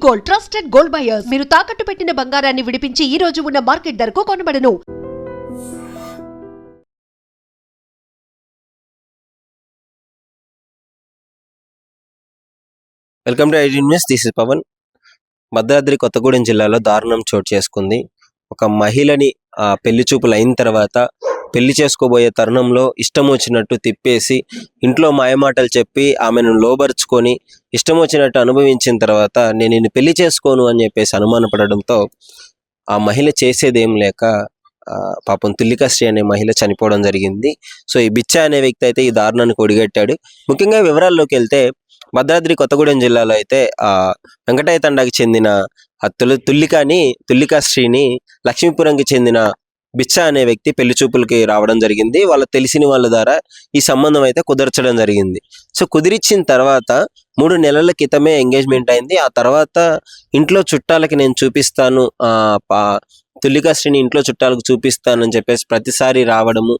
Gold, trusted gold buyers. మీరు తాకట్టు పెట్టిన బంగారాన్ని విడిపించి ఈ రోజు ఉన్న మార్కెట్ ధరకు కొనబడను. Welcome to iDream news. This is Pawan. Bhadradri Kothagudem జిల్లాలో దారుణం చోటు చేసుకుంది. ఒక మహిళని పెళ్లి చూపులు అయిన తర్వాత పెళ్లి చేసుకోబోయే తరుణంలో ఇష్టం వచ్చినట్టు తిప్పేసి ఇంట్లో మాయమాటలు చెప్పి ఆమెను లోబరుచుకొని ఇష్టం వచ్చినట్టు అనుభవించిన తర్వాత నేను నిన్ను పెళ్లి చేసుకోను అని చెప్పేసి అనుమానపడడంతో ఆ మహిళ చేసేదేం లేక పాపం తుల్లికశ్రీ అనే మహిళ చనిపోవడం జరిగింది. సో ఈ బిచ్చ అనే వ్యక్తి అయితే ఈ దారుణానికి ఒడిగట్టాడు. ముఖ్యంగా వివరాల్లోకి వెళ్తే భద్రాద్రి కొత్తగూడెం జిల్లాలో అయితే వెంకటయ్య తండాకి చెందిన తుల్లికశ్రీని లక్ష్మీపురంకి చెందిన బిచ్చ అనే వ్యక్తి పెళ్లి చూపులకి రావడం జరిగింది. వాళ్ళ తెలిసిన వాళ్ళ ద్వారా ఈ సంబంధం అయితే కుదర్చడం జరిగింది. సో కుదిరిచ్చిన తర్వాత 3 నెలల క్రితమే ఎంగేజ్మెంట్ అయింది. ఆ తర్వాత ఇంట్లో చుట్టాలకి నేను చూపిస్తాను, తుల్లికశ్రీని ఇంట్లో చుట్టాలకు చూపిస్తానని చెప్పేసి ప్రతిసారి రావడము,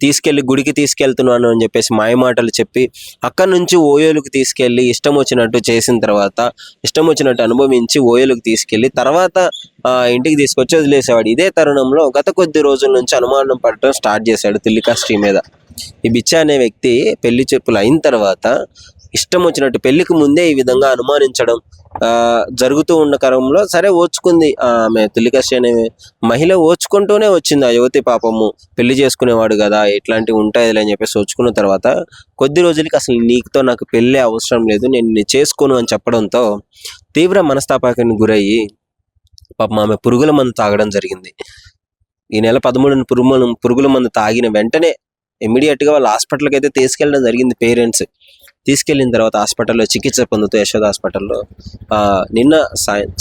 తీసుకెళ్లి గుడికి తీసుకెళ్తున్నాను అని చెప్పేసి మాయమాటలు చెప్పి అక్కడి నుంచి ఓయోలకు తీసుకెళ్లి ఇష్టం వచ్చినట్టు చేసిన తర్వాత ఇష్టం వచ్చినట్టు అనుభవించి ఓయోలకు తీసుకెళ్లి తర్వాత ఇంటికి తీసుకొచ్చి వదిలేసేవాడు. ఇదే తరుణంలో గత కొద్ది రోజుల నుంచి అనుమానం పడటం స్టార్ట్ చేశాడు తుల్లికశ్రీ మీద. ఈ బిచ్చ అనే వ్యక్తి పెళ్లి చెప్పులు అయిన తర్వాత ఇష్టం వచ్చినట్టు పెళ్లికి ముందే ఈ విధంగా అనుమానించడం జరుగుతూ ఉన్న క్రమంలో సరే ఓచుకుంది ఆమె తుల్లికశ్రీ అనే మహిళ. ఓచుకుంటూనే వచ్చింది ఆ యువతి. పాపము పెళ్లి చేసుకునేవాడు కదా, ఇట్లాంటివి ఉంటాయి అని చెప్పేసి ఓచుకున్న తర్వాత కొద్ది రోజులకి అసలు నీకుతో నాకు పెళ్ళే అవసరం లేదు, నేను చేసుకోను అని చెప్పడంతో తీవ్ర మనస్తాపానికి గురయ్యి పాపం ఆమె పురుగుల మందు తాగడం జరిగింది. ఈ నెల 13 పురుగుల మందు తాగిన వెంటనే ఇమ్మీడియట్గా వాళ్ళ హాస్పిటల్కి అయితే తీసుకెళ్ళడం జరిగింది. పేరెంట్స్ తీసుకెళ్ళిన తర్వాత హాస్పిటల్లో చికిత్స పొందుతూ యశోద హాస్పిటల్లో నిన్న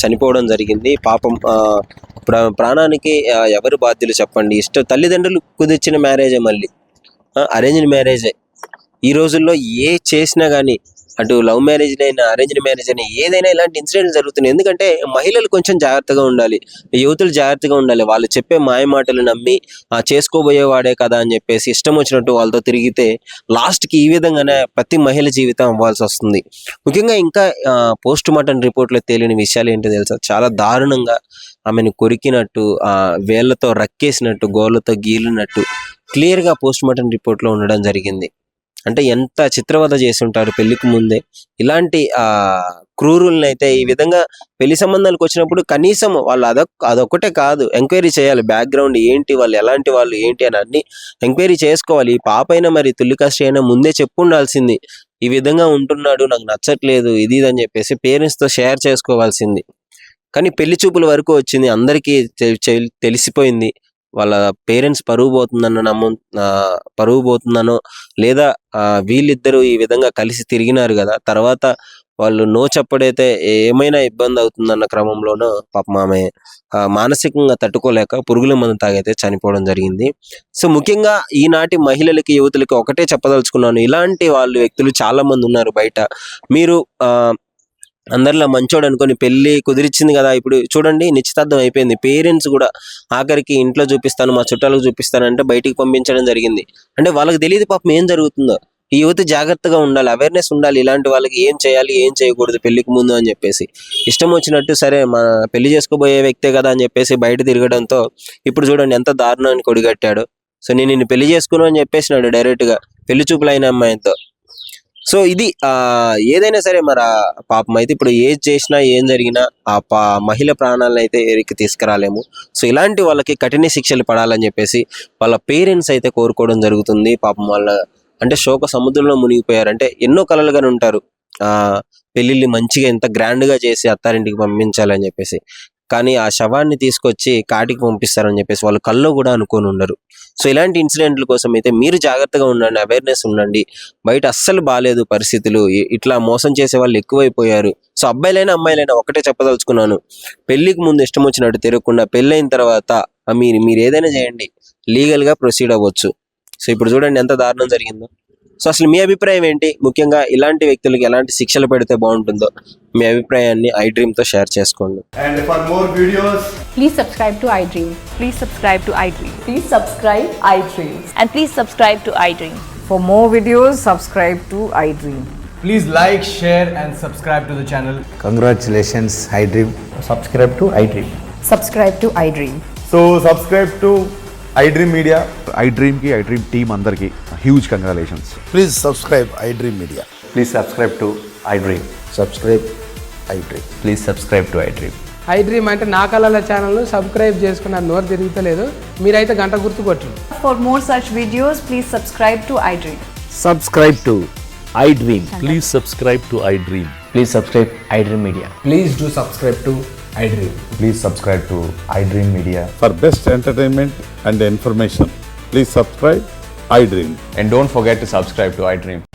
చనిపోవడం జరిగింది. పాపం ప్రాణానికి ఎవరు బాధ్యులు చెప్పండి? తల్లిదండ్రులు కుదిర్చిన మ్యారేజే, మళ్ళీ అరేంజ్డ్ మ్యారేజే. ఈ రోజుల్లో ఏ చేసినా కానీ అటు లవ్ మ్యారేజ్ అయినా అరేంజ్డ్ మ్యారేజ్ అయినా ఏదైనా ఇలాంటి ఇన్సిడెంట్లు జరుగుతున్నాయి. ఎందుకంటే మహిళలు కొంచెం జాగ్రత్తగా ఉండాలి, యువతులు జాగ్రత్తగా ఉండాలి. వాళ్ళు చెప్పే మాయమాటలు నమ్మి చేసుకోబోయేవాడే కదా అని చెప్పేసి ఇష్టం వచ్చినట్టు వాళ్ళతో తిరిగితే లాస్ట్కి ఈ విధంగానే ప్రతి మహిళ జీవితం అవ్వాల్సి వస్తుంది. ముఖ్యంగా ఇంకా పోస్ట్ మార్టం రిపోర్ట్లో తేలిన విషయాలు ఏంటో తెలుసా? చాలా దారుణంగా ఆమెను కొరికినట్టు, వేళ్లతో రక్కేసినట్టు, గోళ్ళతో గీలినట్టు క్లియర్గా పోస్ట్ మార్టం రిపోర్ట్లో ఉండడం జరిగింది. అంటే ఎంత చిత్రవద చేసి ఉంటారు పెళ్లికి ముందే. ఇలాంటి క్రూరుల్ని అయితే ఈ విధంగా పెళ్లి సంబంధాలకు వచ్చినప్పుడు కనీసం వాళ్ళు అదొక్కటే కాదు, ఎంక్వైరీ చేయాలి. బ్యాక్గ్రౌండ్ ఏంటి, వాళ్ళు ఎలాంటి వాళ్ళు ఏంటి అని అన్ని ఎంక్వైరీ చేసుకోవాలి. ఈ పాప అయినా మరి తుల్లికశ్రీ అయినా ముందే చెప్పు ఉండాల్సింది. ఈ విధంగా ఉంటున్నాడు, నాకు నచ్చట్లేదు, ఇది అని చెప్పేసి పేరెంట్స్తో షేర్ చేసుకోవాల్సింది. కానీ పెళ్లి చూపుల వరకు వచ్చింది, అందరికీ తెలిసిపోయింది. వాళ్ళ పేరెంట్స్ పరువు పోతుందనో లేదా వీళ్ళిద్దరూ ఈ విధంగా కలిసి తిరిగినారు కదా, తర్వాత వాళ్ళు నో చెప్పడైతే ఏమైనా ఇబ్బంది అవుతుందన్న క్రమంలోనూ పాపం ఆమె మానసికంగా తట్టుకోలేక పురుగుల మందు తాగైతే చనిపోవడం జరిగింది. సో ముఖ్యంగా ఈనాటి మహిళలకి, యువతులకి ఒకటే చెప్పదలుచుకున్నాను, ఇలాంటి వాళ్ళు వ్యక్తులు చాలా మంది ఉన్నారు బయట. మీరు అందరిలో మంచోడు అనుకొని పెళ్లి కుదిరిచ్చింది కదా, ఇప్పుడు చూడండి నిశ్చితార్థం అయిపోయింది, పేరెంట్స్ కూడా ఆఖరికి ఇంట్లో చూపిస్తాను, మా చుట్టాలకు చూపిస్తానంటే బయటికి పంపించడం జరిగింది. అంటే వాళ్ళకి తెలియదు పాపం ఏం జరుగుతుందో. ఈ యువత జాగ్రత్తగా ఉండాలి, అవేర్నెస్ ఉండాలి. ఇలాంటి వాళ్ళకి ఏం చేయాలి, ఏం చేయకూడదు పెళ్లికి ముందు అని చెప్పేసి ఇష్టం వచ్చినట్టు సరే మా పెళ్లి చేసుకోబోయే వ్యక్తే కదా అని చెప్పేసి బయట తిరగడంతో ఇప్పుడు చూడండి ఎంత దారుణానికి ఒడిగట్టాడు. సో నేను నిన్ను పెళ్లి చేసుకున్నాను అని చెప్పేసినాడు డైరెక్ట్గా పెళ్లి చూపులైన అమ్మాయితో. సో ఇది ఏదైనా సరే మరి పాపం అయితే ఇప్పుడు ఏది చేసినా ఏం జరిగినా మహిళ ప్రాణాలను అయితే ఎరికి తీసుకురాలేము. సో ఇలాంటి వాళ్ళకి కఠిన శిక్షలు పడాలని చెప్పేసి వాళ్ళ పేరెంట్స్ అయితే కోరుకోవడం జరుగుతుంది. పాపం వాళ్ళ అంటే శోక సముద్రంలో మునిగిపోయారంటే ఎన్నో కలలుగానే ఉంటారు, పెళ్ళిళ్ళు మంచిగా ఎంత గ్రాండ్గా చేసి అత్తారింటికి పంపించాలని చెప్పేసి. కానీ ఆ శవాన్ని తీసుకొచ్చి కాటికి పంపిస్తారని చెప్పేసి వాళ్ళు కల్లో కూడా అనుకొని ఉండరు. సో ఇలాంటి ఇన్సిడెంట్ల కోసం అయితే మీరు జాగ్రత్తగా ఉండండి, అవేర్నెస్ ఉండండి. బయట అస్సలు బాగాలేదు పరిస్థితులు, ఇట్లా మోసం చేసే వాళ్ళు ఎక్కువైపోయారు. సో అబ్బాయిలైనా అమ్మాయిలైనా ఒకటే చెప్పదలుచుకున్నాను, పెళ్లికి ముందు ఇష్టం వచ్చినట్టు తిరగకుండా పెళ్ళైన తర్వాత మీరు ఏదైనా చేయండి, లీగల్గా ప్రొసీడ్ అవ్వచ్చు. సో ఇప్పుడు చూడండి ఎంత దారుణం జరిగిందో. సో అసలు మీ అభిప్రాయం ఏంటి? ముఖ్యంగా ఇలాంటి వ్యక్తులకి ఎలాంటి శిక్షలు పెడితే బాగుంటుందో మీ అభిప్రాయాన్ని iDream తో షేర్ చేసుకోండి. And for more videos, please subscribe to iDream. Please subscribe to iDream. Please subscribe iDream. And please subscribe to iDream. For more videos, subscribe to iDream. Please like, share, and subscribe to the channel. Congratulations, iDream. Subscribe to iDream. Subscribe to iDream. So subscribe to iDream Media. iDream ki iDream team andarki huge congratulations. Please subscribe iDream Media. Please subscribe to iDream. Subscribe iDream. Please subscribe to iDream. iDream అంటే నా కళల ఛానల్ను subscribe చేసుకున్న నోరు తిరుగుతలేదు మీరైతే గంట గుర్తు కొట్టండి. For more such videos, please subscribe to iDream. Subscribe to iDream. Please subscribe to iDream. Please subscribe iDream Media. Please do subscribe to iDream. Please subscribe to iDream Media. For best entertainment and information, please subscribe iDream. And don't forget to subscribe to iDream.